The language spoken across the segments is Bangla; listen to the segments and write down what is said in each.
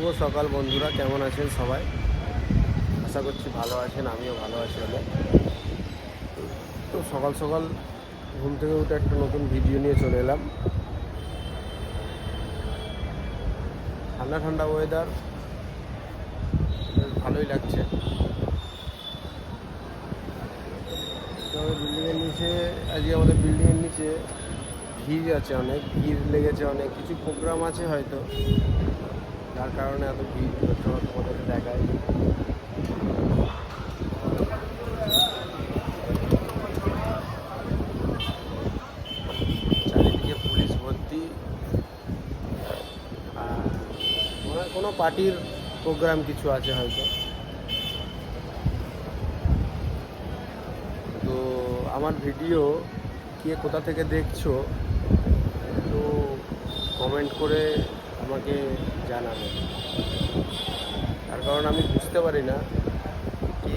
শুভ সকাল বন্ধুরা, কেমন আছেন সবাই? আশা করছি ভালো আছেন, আমিও ভালো আছি অনেক। তো সকাল সকাল ঘুম থেকে উঠে একটা নতুন ভিডিও নিয়ে চলে এলাম। ঠান্ডা ঠান্ডা ওয়েদার, বেশ ভালোই লাগছে। তবে বিল্ডিংয়ের নিচে আজকে আমাদের বিল্ডিংয়ের নিচে ভিড় আছে, অনেক ভিড় লেগেছে, অনেক কিছু প্রোগ্রাম আছে হয়তো, যার কারণে এত ভিড় তোমাদেরকে দেখায়। চারিদিকে পুলিশ ভর্তি, আর কোনো পার্টির প্রোগ্রাম কিছু আছে হয়তো। তো আমার ভিডিও কে কোথা থেকে দেখছো একটু কমেন্ট করে আমাকে জানাবে, তার কারণ আমি বুঝতে পারি না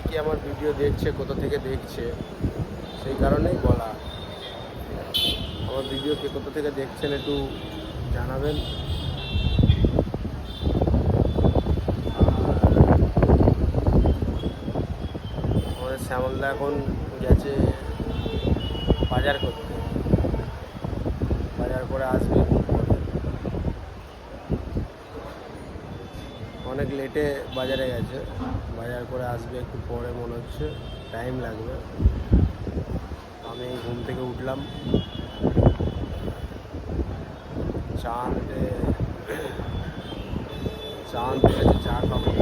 কে আমার ভিডিও দেখছে, কোথা থেকে দেখছে, সেই কারণেই বলা। আমার ভিডিও কে কোথা থেকে দেখছেন একটু জানাবেন। আমাদের শ্যামলদা এখন গেছে বাজার করতে, বাজার করে আসবে। অনেক লেটে বাজারে গেছে, বাজার করে আসবে একটু পরে, মনে হচ্ছে টাইম লাগবে। আমি ঘুম থেকে উঠলাম, চাঁদ গেছে, চা খাবো।